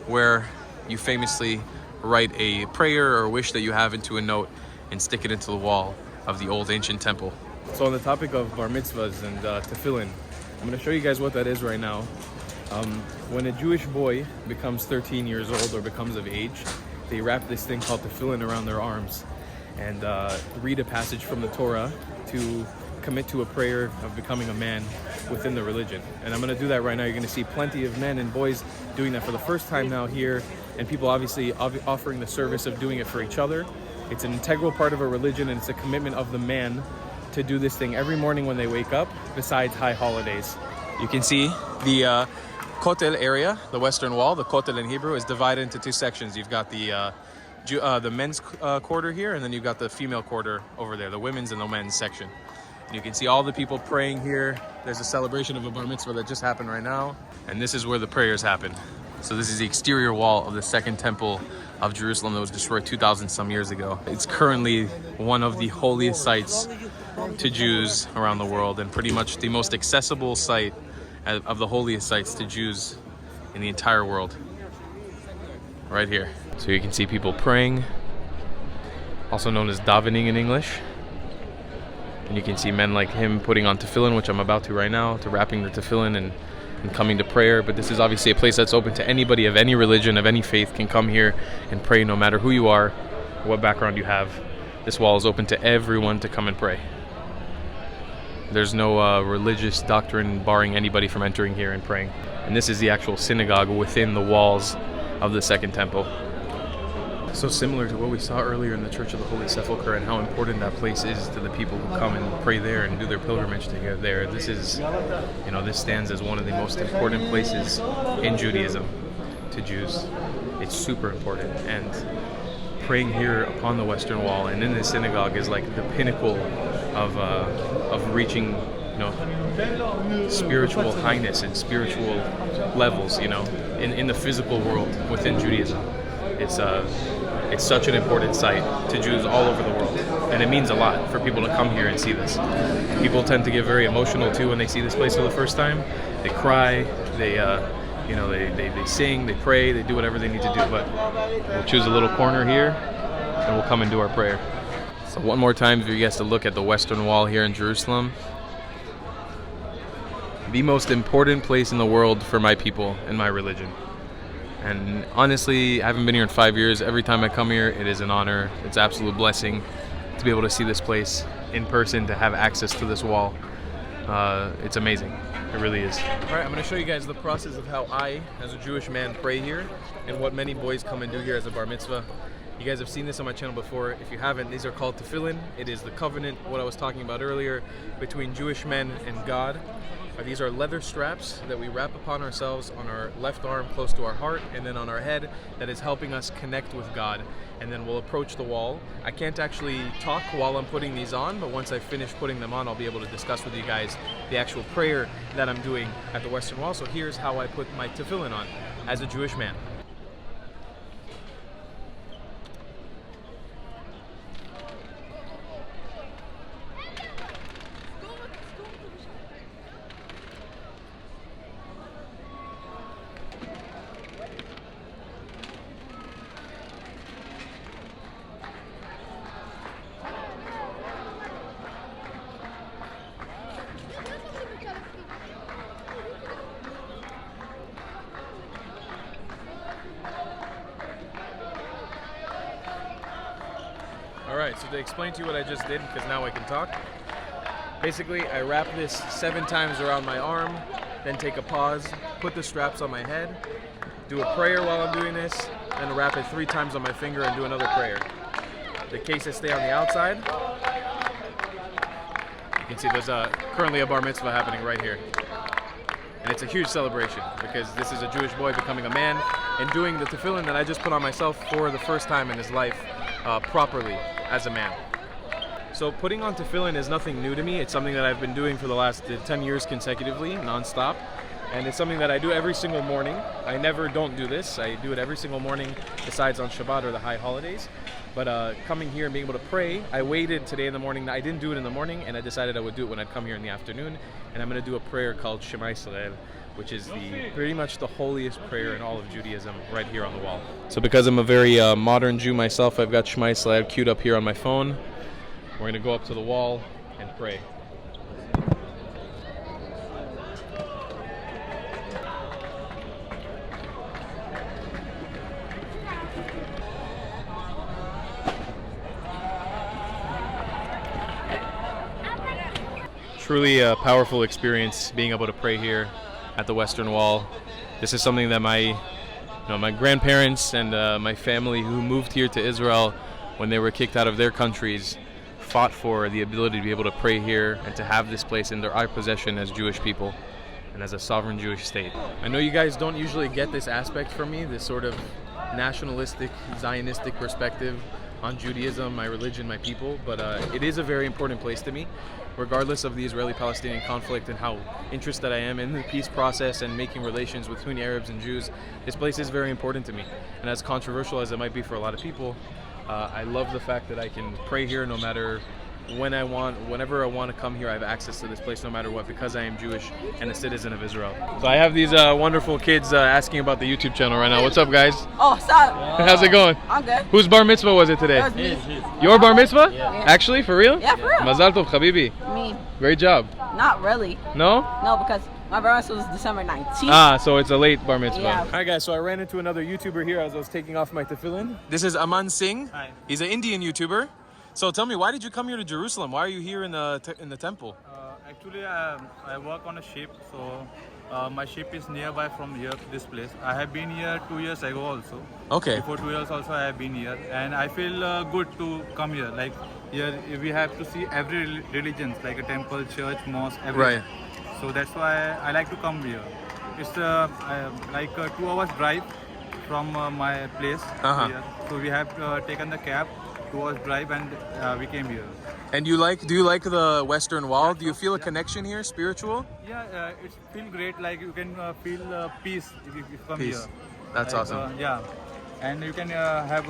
where you famously write a prayer or a wish that you have into a note and stick it into the wall of the old ancient temple. So on the topic of bar mitzvahs and tefillin, I'm going to show you guys what that is right now. When a Jewish boy becomes 13 years old or becomes of age, they wrap this thing called tefillin around their arms and read a passage from the Torah to commit to a prayer of becoming a man within the religion. And I'm going to do that right now. You're going to see plenty of men and boys doing that for the first time now here, and people obviously offering the service of doing it for each other. It's an integral part of a religion, and it's a commitment of the man to do this thing every morning when they wake up, besides high holidays. You can see the Kotel area, the Western Wall, the Kotel in Hebrew, is divided into two sections. You've got the men's quarter here, and then you've got the female quarter over there, the women's and the men's section. And you can see all the people praying here. There's a celebration of a bar mitzvah that just happened right now, and this is where the prayers happen. So this is the exterior wall of the second temple of Jerusalem that was destroyed 2,000 some years ago. It's currently one of the holiest sites to Jews around the world, and pretty much the most accessible site of the holiest sites to Jews in the entire world. Right here. So you can see people praying, also known as davening in English. And you can see men like him putting on tefillin, which I'm about to right now, to wrapping the tefillin and coming to prayer. But this is obviously a place that's open to anybody of any religion, of any faith, can come here and pray, no matter who you are, what background you have. This wall is open to everyone to come and pray. There's no religious doctrine barring anybody from entering here and praying. And this is the actual synagogue within the walls of the Second Temple. So similar to what we saw earlier in the Church of the Holy Sepulchre and how important that place is to the people who come and pray there and do their pilgrimage to get there. This is, you know, this stands as one of the most important places in Judaism to Jews. It's super important, and praying here upon the Western Wall and in this synagogue is like the pinnacle of reaching, you know, spiritual highness and spiritual levels, you know, in the physical world within Judaism. It's such an important site to Jews all over the world, and it means a lot for people to come here and see this. People tend to get very emotional too when they see this place for the first time. They cry, they sing, they pray, they do whatever they need to do. But we'll choose a little corner here, and we'll come and do our prayer. So one more time for you guys to look at the Western Wall here in Jerusalem. The most important place in the world for my people and my religion. And honestly, I haven't been here in 5 years. Every time I come here, it is an honor. It's an absolute blessing to be able to see this place in person, to have access to this wall. It's amazing. It really is. All right, I'm going to show you guys the process of how I, as a Jewish man, pray here, and what many boys come and do here as a bar mitzvah. You guys have seen this on my channel before. If you haven't, these are called tefillin. It is the covenant, what I was talking about earlier, between Jewish men and God. These are leather straps that we wrap upon ourselves on our left arm close to our heart, and then on our head, that is helping us connect with God. And then we'll approach the wall. I can't actually talk while I'm putting these on, but once I finish putting them on, I'll be able to discuss with you guys the actual prayer that I'm doing at the Western Wall. So here's how I put my tefillin on as a Jewish man. Alright, so to explain to you what I just did, because now I can talk. Basically, I wrap this 7 times around my arm, then take a pause, put the straps on my head, do a prayer while I'm doing this, then wrap it 3 times on my finger and do another prayer. The cases stay on the outside. You can see there's currently a bar mitzvah happening right here. And it's a huge celebration because this is a Jewish boy becoming a man and doing the tefillin that I just put on myself for the first time in his life properly as a man. So putting on tefillin is nothing new to me. It's something that I've been doing for the last 10 years consecutively, non-stop. And it's something that I do every single morning. I never don't do this. I do it every single morning besides on Shabbat or the high holidays. But coming here and being able to pray, I waited today in the morning. I didn't do it in the morning, and I decided I would do it when I'd come here in the afternoon. And I'm going to do a prayer called Shema Israel, which is pretty much the holiest prayer in all of Judaism right here on the wall. So because I'm a very modern Jew myself, I've got Shema Israel queued up here on my phone. We're going to go up to the wall and pray. Truly a powerful experience being able to pray here at the Western Wall. This is something that my grandparents and my family who moved here to Israel when they were kicked out of their countries fought for, the ability to be able to pray here and to have this place in our possession as Jewish people and as a sovereign Jewish state. I know you guys don't usually get this aspect from me, this sort of nationalistic, Zionistic perspective on Judaism, my religion, my people, but it is a very important place to me, regardless of the Israeli-Palestinian conflict and how interested I am in the peace process and making relations between Arabs and Jews. This place is very important to me, and as controversial as it might be for a lot of people, I love the fact that I can pray here no matter when I want, whenever I want to come here. I have access to this place no matter what, because I am Jewish and a citizen of Israel. So I have these wonderful kids asking about the YouTube channel right now. What's up, guys? Oh, what's up? How's it going? I'm good. Whose bar mitzvah was it today? That was me. Your bar mitzvah? Yeah. Actually, for real? Yeah, for real. Mazal tov, habibi. Me. Great job. Not really. No? No, because my bar mitzvah was December 19th. Ah, so it's a late bar mitzvah. Yeah. Alright guys, so I ran into another YouTuber here as I was taking off my tefillin. This is Aman Singh. Hi. He's an Indian YouTuber. So tell me, why did you come here to Jerusalem? Why are you here in the temple? Actually, I work on a ship, so my ship is nearby from here to this place. I have been here 2 years ago also. Okay. Before 2 years also I have been here, and I feel good to come here. Like here we have to see every religion, like a temple, church, mosque, everything. Right. So that's why I like to come here. It's like a 2 hours drive from my place here. So we have taken the cab, 2 hours drive, and we came here. And do you like the Western Wall? Do you feel a connection here, spiritual? Yeah, it feels great. Like you can feel peace if you come Peace. here. That's Like, awesome. Yeah, and you can have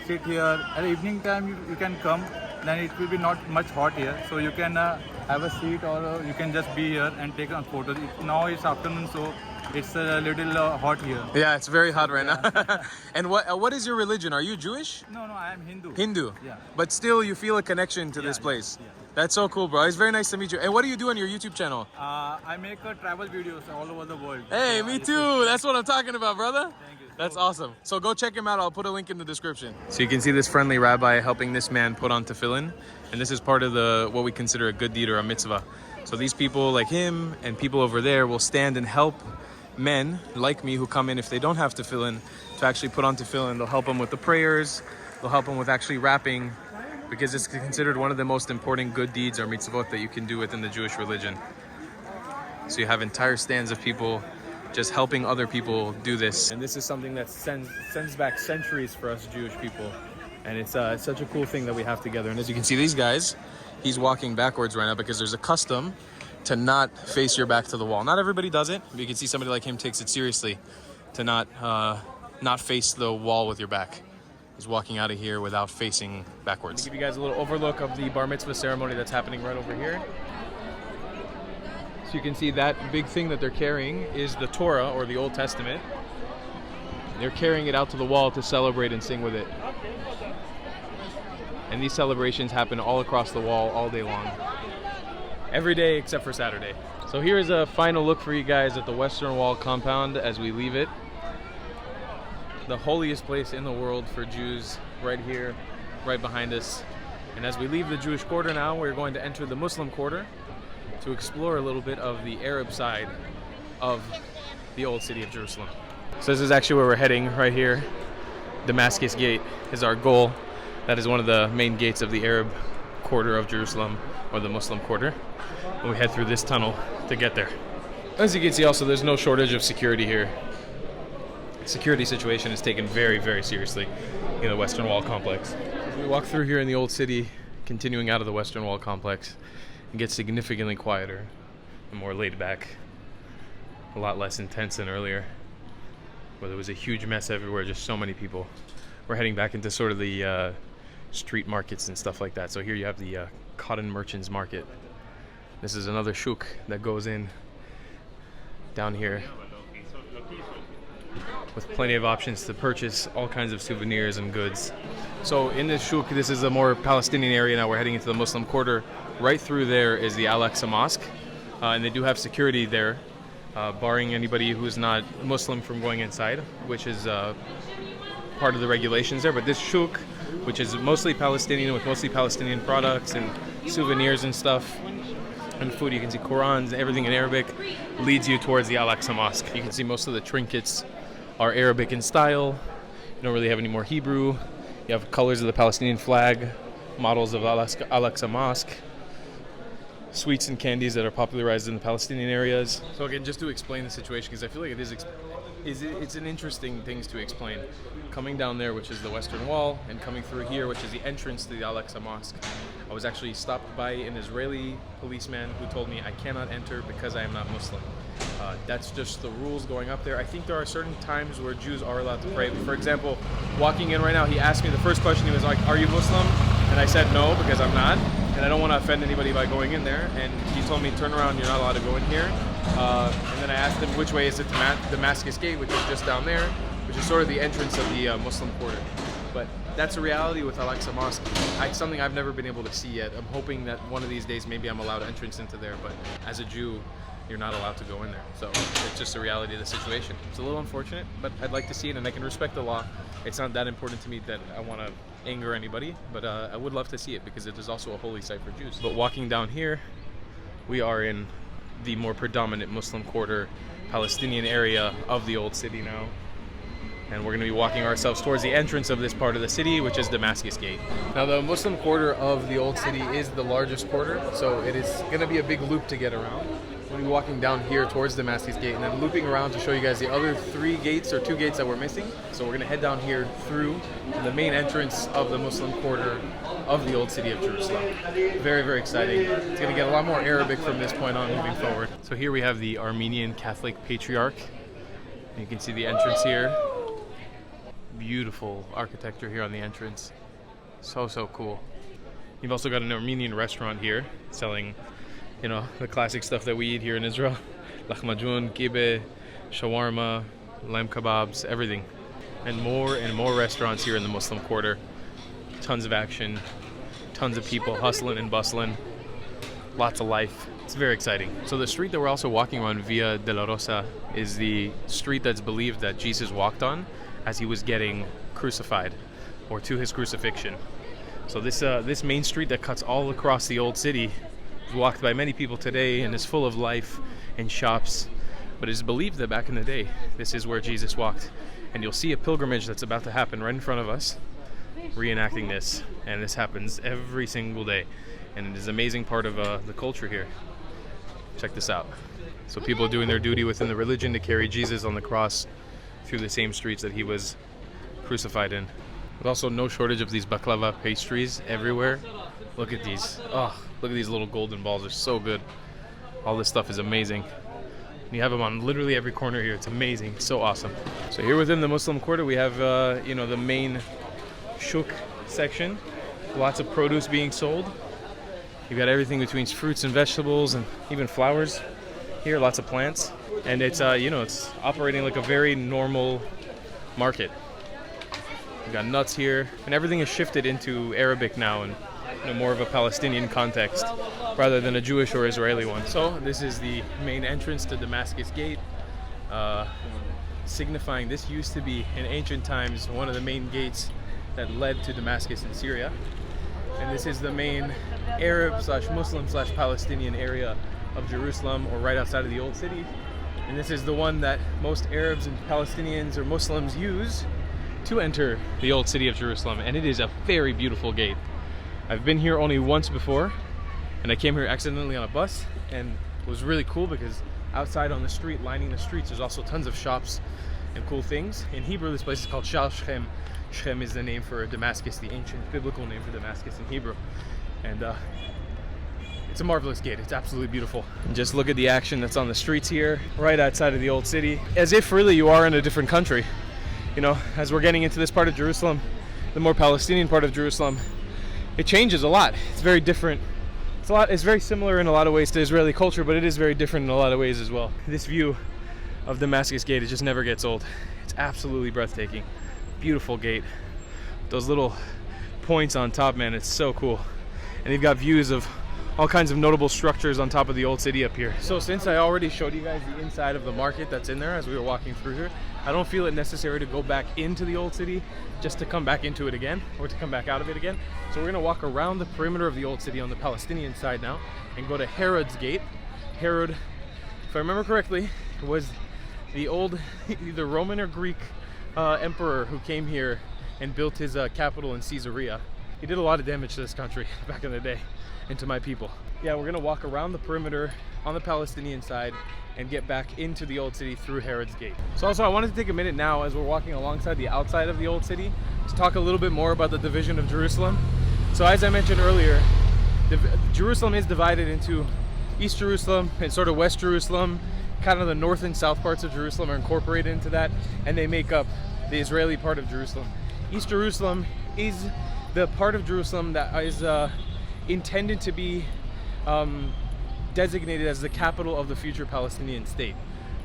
sit here at evening time. You can come. Then it will be not much hot here, so you can have a seat, or you can just be here and take a photo. Now it's afternoon, so it's a little hot here. Yeah, it's very hot right now. And what is your religion? Are you Jewish? No, I am Hindu. Hindu. Yeah. But still, you feel a connection to this place. Yeah. That's so cool, bro. It's very nice to meet you. And what do you do on your YouTube channel? I make travel videos all over the world. Hey, me too. That's what I'm talking about, brother. Thank you. That's awesome. So go check him out. I'll put a link in the description. So you can see this friendly rabbi helping this man put on tefillin. And this is part of what we consider a good deed or a mitzvah. So these people like him and people over there will stand and help men like me who come in if they don't have tefillin to actually put on tefillin. They'll help them with the prayers. They'll help them with actually wrapping, because it's considered one of the most important good deeds or mitzvot that you can do within the Jewish religion. So you have entire stands of people just helping other people do this. And this is something that sends back centuries for us Jewish people. And it's such a cool thing that we have together. And as you can see, these guys, he's walking backwards right now because there's a custom to not face your back to the wall. Not everybody does it, but you can see somebody like him takes it seriously to not face the wall with your back. He's walking out of here without facing backwards. I'll give you guys a little overlook of the bar mitzvah ceremony that's happening right over here. So you can see that big thing that they're carrying is the Torah, or the Old Testament. They're carrying it out to the wall to celebrate and sing with it. And these celebrations happen all across the wall all day long. Every day except for Saturday. So here's a final look for you guys at the Western Wall compound as we leave it. The holiest place in the world for Jews, right here, right behind us. And as we leave the Jewish quarter now, we're going to enter the Muslim quarter to explore a little bit of the Arab side of the old city of Jerusalem. So this is actually where we're heading right here. Damascus Gate is our goal. That is one of the main gates of the Arab quarter of Jerusalem, or the Muslim quarter. And we head through this tunnel to get there. As you can see also, there's no shortage of security here. The security situation is taken very, very seriously in the Western Wall complex. As we walk through here in the old city, continuing out of the Western Wall complex, it gets significantly quieter and more laid back. A lot less intense than earlier, where there was a huge mess everywhere, just so many people. We're heading back into sort of the street markets and stuff like that. So here you have the cotton merchants market. This is another shuk that goes in down here with plenty of options to purchase all kinds of souvenirs and goods. So in this shuk, this is a more Palestinian area now. We're heading into the Muslim quarter. Right through there is the Al-Aqsa Mosque, and they do have security there, barring anybody who's not Muslim from going inside, which is part of the regulations there. But this shuk, which is mostly Palestinian, with mostly Palestinian products and souvenirs and stuff and food, you can see Qurans, everything in Arabic, leads you towards the Al-Aqsa Mosque. You can see most of the trinkets are Arabic in style. You don't really have any more Hebrew. You have colors of the Palestinian flag, models of Al-Aqsa Mosque, sweets and candies that are popularized in the Palestinian areas. So again, just to explain the situation, because I feel like it's an interesting thing to explain. Coming down there, which is the Western Wall, and coming through here, which is the entrance to the Al-Aqsa Mosque, I was actually stopped by an Israeli policeman who told me I cannot enter because I am not Muslim. That's just the rules going up there. I think there are certain times where Jews are allowed to pray. For example, walking in right now, he asked me, the first question he was like, "Are you Muslim?" And I said no, because I'm not, and I don't want to offend anybody by going in there. And he told me, "Turn around, you're not allowed to go in here." And then I asked him which way is it to Damascus Gate, which is just down there, which is sort of the entrance of the Muslim quarter. But that's a reality with Al-Aqsa Mosque. Something I've never been able to see yet. I'm hoping that one of these days maybe I'm allowed entrance into there, but as a Jew, you're not allowed to go in there. So it's just a reality of the situation. It's a little unfortunate, but I'd like to see it, and I can respect the law. It's not that important to me that I want to anger anybody, but I would love to see it because it is also a holy site for Jews. But walking down here, we are in the more predominant Muslim quarter, Palestinian area of the old city now. And we're going to be walking ourselves towards the entrance of this part of the city, which is Damascus Gate. Now, the Muslim quarter of the old city is the largest quarter, so it is going to be a big loop to get around. We'll be walking down here towards Damascus Gate and then looping around to show you guys the other 3 gates or 2 gates that we're missing. So we're going to head down here through the main entrance of the Muslim quarter of the old city of Jerusalem. Very, very exciting. It's going to get a lot more Arabic from this point on moving forward. So here we have the Armenian Catholic Patriarch. You can see the entrance here. Beautiful architecture here on the entrance. So cool. You've also got an Armenian restaurant here selling, you know, the classic stuff that we eat here in Israel. Lahmacun, kibbeh, shawarma, lamb kebabs, everything. And more restaurants here in the Muslim quarter. Tons of action, tons of people hustling and bustling. Lots of life. It's very exciting. So the street that we're also walking on, Via de la Rosa, is the street that's believed that Jesus walked on as he was getting crucified, or to his crucifixion. So this main street that cuts all across the old city is walked by many people today and is full of life and shops. But it is believed that back in the day, this is where Jesus walked. And you'll see a pilgrimage that's about to happen right in front of us, reenacting this. And this happens every single day. And it is an amazing part of the culture here. Check this out. So people are doing their duty within the religion to carry Jesus on the cross through the same streets that he was crucified in. There's also no shortage of these baklava pastries everywhere. Look at these. Oh, look at these little golden balls. They're so good. All this stuff is amazing. And you have them on literally every corner here. It's amazing. It's so awesome. So here within the Muslim quarter, we have, the main shuk section. Lots of produce being sold. You've got everything between fruits and vegetables and even flowers here, lots of plants. And it's, it's operating like a very normal market. We've got nuts here, and everything is shifted into Arabic now and more of a Palestinian context rather than a Jewish or Israeli one. So this is the main entrance to Damascus Gate, signifying this used to be in ancient times one of the main gates that led to Damascus in Syria. And this is the main Arab/Muslim/Palestinian area of Jerusalem, or right outside of the old city. And this is the one that most Arabs and Palestinians or Muslims use to enter the old city of Jerusalem. And it is a very beautiful gate. I've been here only once before, and I came here accidentally on a bus, and it was really cool because outside on the street, lining the streets, there's also tons of shops and cool things. In Hebrew, this place is called Shechem. Shechem is the name for Damascus, the ancient biblical name for Damascus in Hebrew. And it's a marvelous gate. It's absolutely beautiful. And just look at the action that's on the streets here, right outside of the old city. As if really you are in a different country. As we're getting into this part of Jerusalem, the more Palestinian part of Jerusalem, it changes a lot. It's very different. It's very similar in a lot of ways to Israeli culture, but it is very different in a lot of ways as well. This view of Damascus Gate, it just never gets old. It's absolutely breathtaking. Beautiful gate. Those little points on top, man, it's so cool. And you've got views of all kinds of notable structures on top of the old city up here. So since I already showed you guys the inside of the market that's in there as we were walking through here, I don't feel it necessary to go back into the old city just to come back into it again, or to come back out of it again. So we're gonna walk around the perimeter of the old city on the Palestinian side now and go to Herod's Gate. Herod, if I remember correctly, was the old either Roman or Greek emperor who came here and built his capital in Caesarea. He did a lot of damage to this country back in the day and to my people. Yeah, we're gonna walk around the perimeter on the Palestinian side and get back into the old city through Herod's Gate. So also I wanted to take a minute now as we're walking alongside the outside of the old city to talk a little bit more about the division of Jerusalem. So as I mentioned earlier, Jerusalem is divided into East Jerusalem and sort of West Jerusalem. Kind of the north and south parts of Jerusalem are incorporated into that, and they make up the Israeli part of Jerusalem. East Jerusalem is the part of Jerusalem that is intended to be designated as the capital of the future Palestinian state.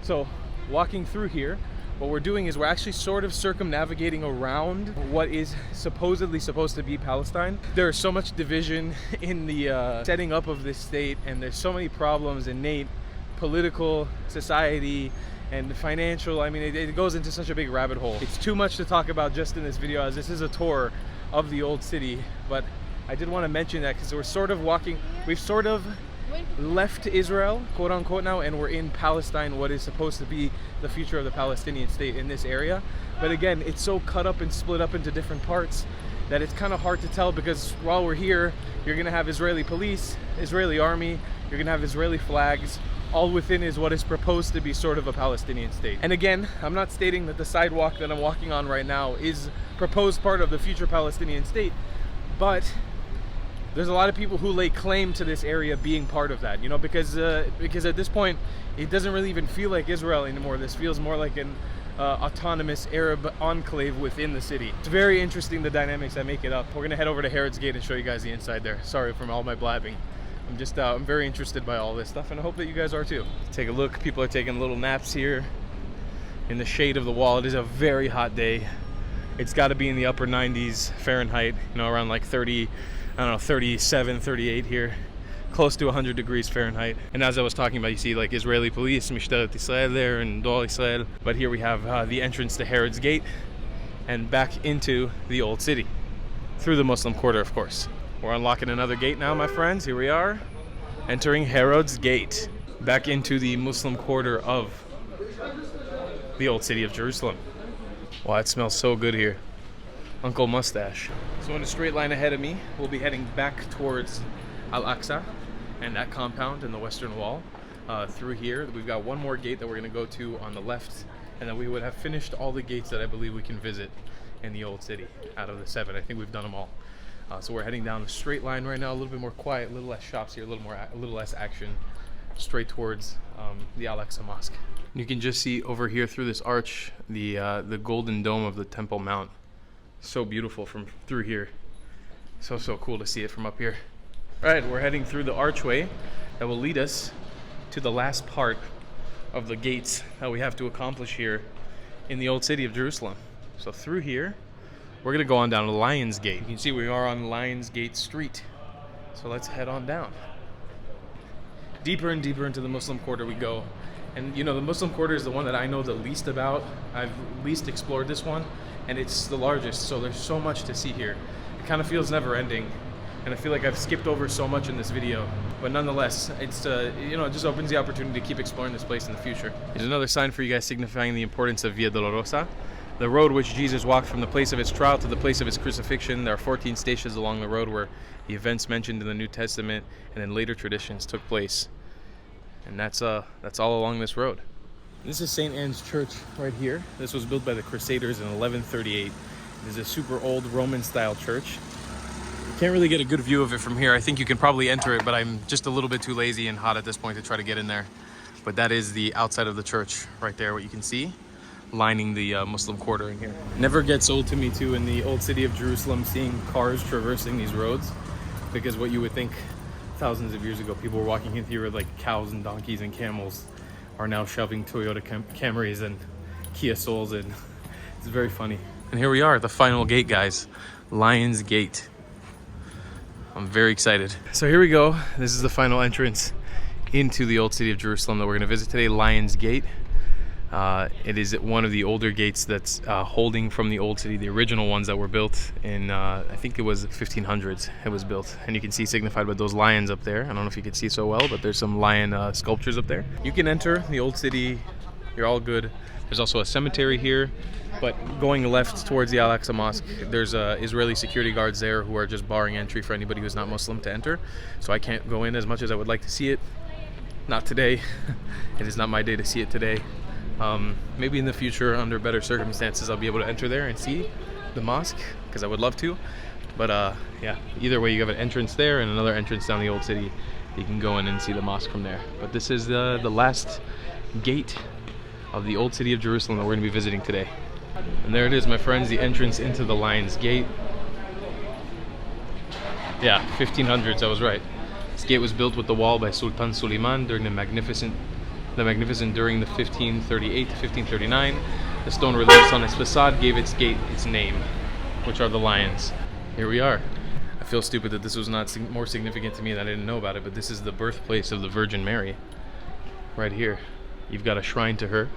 So walking through here, what we're doing is we're actually sort of circumnavigating around what is supposedly supposed to be Palestine. There is so much division in the setting up of this state, and there's so many problems, innate political, society, and financial. I mean, it goes into such a big rabbit hole. It's too much to talk about just in this video, as this is a tour of the old city, but I did want to mention that because we've sort of left Israel, quote unquote, now, and we're in Palestine, what is supposed to be the future of the Palestinian state in this area. But again, it's so cut up and split up into different parts that it's kind of hard to tell, because while we're here, you're gonna have Israeli police, Israeli army, you're gonna have Israeli flags, all within is what is proposed to be sort of a Palestinian state. And again, I'm not stating that the sidewalk that I'm walking on right now is proposed part of the future Palestinian state, but there's a lot of people who lay claim to this area being part of that, because at this point, it doesn't really even feel like Israel anymore. This feels more like an autonomous Arab enclave within the city. It's very interesting, the dynamics that make it up. We're gonna head over to Herod's Gate and show you guys the inside there. Sorry for all my blabbing. I'm very interested by all this stuff, and I hope that you guys are too. Take a look. People are taking little naps here in the shade of the wall. It is a very hot day. It's got to be in the upper 90s Fahrenheit, around like 30, 37, 38 here, close to 100 degrees Fahrenheit. And as I was talking about, you see like Israeli police, Mishtarat Israel there, and Dol Israel. But here we have the entrance to Herod's Gate and back into the old city through the Muslim quarter, of course. We're unlocking another gate now, my friends. Here we are, entering Herod's Gate, back into the Muslim quarter of the old city of Jerusalem. Wow, it smells so good here. Uncle Mustache. So in a straight line ahead of me, we'll be heading back towards Al-Aqsa and that compound in the western wall. Through here, we've got one more gate that we're going to go to on the left, and then we would have finished all the gates that I believe we can visit in the old city. Out of the 7, I think we've done them all. So we're heading down the straight line right now, a little bit more quiet, a little less shops here, a little less action, straight towards the Al-Aqsa Mosque. You can just see over here through this arch the golden dome of the Temple Mount. So beautiful from through here. So cool to see it from up here. All right, we're heading through the archway that will lead us to the last part of the gates that we have to accomplish here in the old city of Jerusalem. So through here, we're gonna go on down to Lions Gate. You can see we are on Lions Gate Street. So let's head on down. Deeper and deeper into the Muslim quarter we go. And you know, the Muslim quarter is the one that I know the least about. I've least explored this one, and it's the largest, so there's so much to see here. It kind of feels never ending, and I feel like I've skipped over so much in this video. But nonetheless, it's you know, it just opens the opportunity to keep exploring this place in the future. Here's another sign for you guys signifying the importance of Via Dolorosa, the road which Jesus walked from the place of his trial to the place of his crucifixion. There are 14 stations along the road where the events mentioned in the New Testament and in later traditions took place. And that's all along this road. This is St. Anne's Church right here. This was built by the Crusaders in 1138. It is a super old Roman-style church. You can't really get a good view of it from here. I think you can probably enter it, but I'm just a little bit too lazy and hot at this point to try to get in there. But that is the outside of the church right there, what you can see, lining the Muslim quarter in here. Never gets old to me too in the old city of Jerusalem seeing cars traversing these roads, because what you would think thousands of years ago people were walking in here with like cows and donkeys and camels are now shoving Toyota Camrys and Kia Souls in. It's very funny. And here we are at the final gate, guys. Lions Gate. I'm very excited. So here we go. This is the final entrance into the old city of Jerusalem that we're going to visit today, Lions Gate. It is one of the older gates that's holding from the old city, the original ones that were built in, I think it was 1500s it was built. And you can see signified by those lions up there. I don't know if you can see so well, but there's some lion sculptures up there. You can enter the old city, you're all good. There's also a cemetery here, but going left towards the Al-Aqsa Mosque, there's Israeli security guards there who are just barring entry for anybody who's not Muslim to enter. So I can't go in as much as I would like to see it. Not today. It is not my day to see it today. Maybe in the future, under better circumstances, I'll be able to enter there and see the mosque, because I would love to. But yeah, either way, you have an entrance there and another entrance down the old city. You can go in and see the mosque from there. But this is the last gate of the old city of Jerusalem that we're going to be visiting today. And there it is, my friends, the entrance into the Lions Gate. Yeah, 1500s, I was right. This gate was built with the wall by Sultan Suleiman during the Magnificent during the 1538 to 1539. The stone reliefs on its facade gave its gate its name, which are the lions. Here we are. I feel stupid that this was not more significant to me that I didn't know about it, but this is the birthplace of the Virgin Mary. Right here. You've got a shrine to her,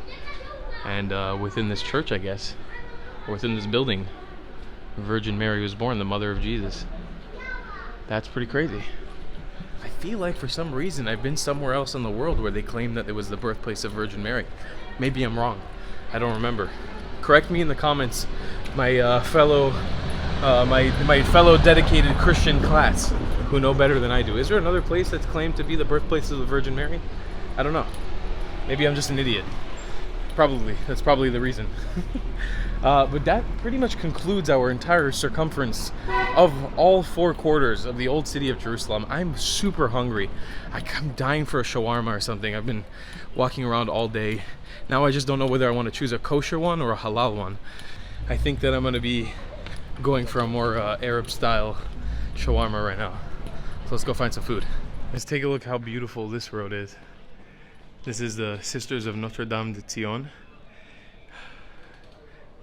and within this church, I guess, or within this building, Virgin Mary was born, the mother of Jesus. That's pretty crazy. I feel like for some reason I've been somewhere else in the world where they claim that it was the birthplace of Virgin Mary. Maybe I'm wrong. I don't remember. Correct me in the comments, my fellow dedicated Christian class who know better than I do. Is there another place that's claimed to be the birthplace of the Virgin Mary? I don't know. Maybe I'm just an idiot. Probably. That's probably the reason. But that pretty much concludes our entire circumference of all 4 quarters of the old city of Jerusalem. I'm super hungry. I'm dying for a shawarma or something. I've been walking around all day. Now I just don't know whether I want to choose a kosher one or a halal one. I think that I'm going to be going for a more Arab-style shawarma right now. So let's go find some food. Let's take a look how beautiful this road is. This is the Sisters of Notre Dame de Zion.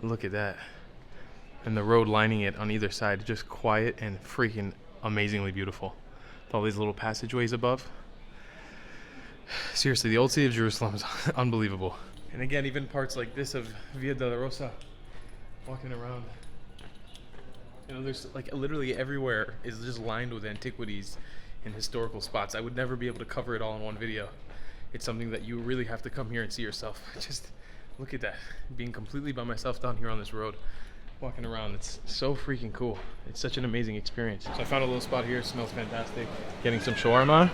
Look at that. And the road lining it on either side, just quiet and freaking amazingly beautiful. With all these little passageways above. Seriously, the old city of Jerusalem is unbelievable. And again, even parts like this of Via Dolorosa, walking around. You know, there's like literally everywhere is just lined with antiquities and historical spots. I would never be able to cover it all in one video. It's something that you really have to come here and see yourself. Just Look at that, being completely by myself down here on this road, walking around. It's so freaking cool. It's such an amazing experience. So I found a little spot here, it smells fantastic. Getting some shawarma,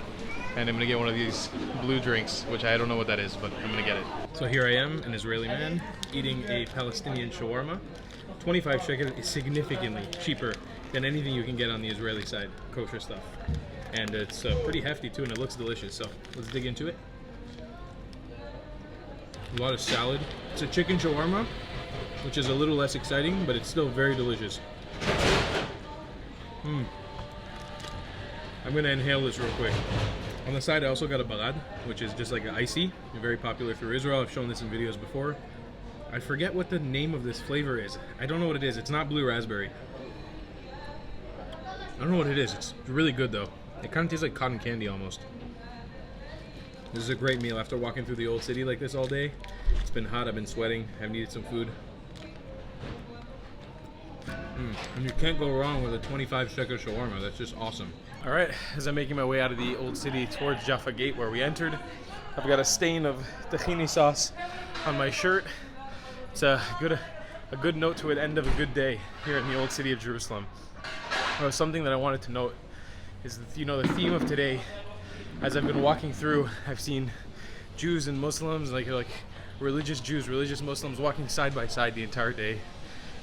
and I'm gonna get one of these blue drinks, which I don't know what that is, but I'm gonna get it. So here I am, an Israeli man, eating a Palestinian shawarma. 25 shekel is significantly cheaper than anything you can get on the Israeli side, kosher stuff. And it's pretty hefty too, and it looks delicious. So let's dig into it. A lot of salad. It's a chicken shawarma, which is a little less exciting, but it's still very delicious. I'm gonna inhale this real quick. On the side, I also got a balad, which is just like an icy, very popular through Israel. I've shown this in videos before. I forget what the name of this flavor is. I don't know what it is. It's not blue raspberry. I don't know what it is. It's really good though. It kind of tastes like cotton candy almost. This is a great meal after walking through the old city like this all day. It's been hot, I've been sweating, I've needed some food. And you can't go wrong with a 25 shekel shawarma. That's just awesome. All right, as I'm making my way out of the old city towards Jaffa Gate where we entered, I've got a stain of tahini sauce on my shirt. It's a good note to an end of a good day here in the old city of Jerusalem. Something that I wanted to note is that, you know, the theme of today, as I've been walking through, I've seen Jews and Muslims, like religious Jews, religious Muslims walking side by side the entire day.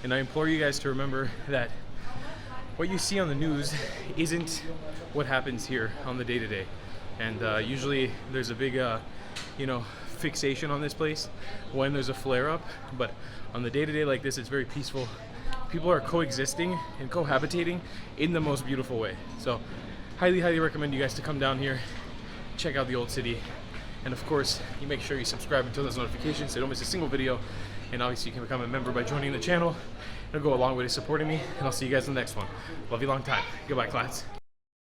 And I implore you guys to remember that what you see on the news isn't what happens here on the day-to-day. And usually there's a big, fixation on this place when there's a flare-up. But on the day-to-day like this, it's very peaceful. People are coexisting and cohabitating in the most beautiful way. So highly, highly recommend you guys to come down here, check out the old city. And of course, you make sure you subscribe and turn those notifications so you don't miss a single video. And obviously you can become a member by joining the channel. It'll go a long way to supporting me. And I'll see you guys in the next one. Love you long time. Goodbye, class.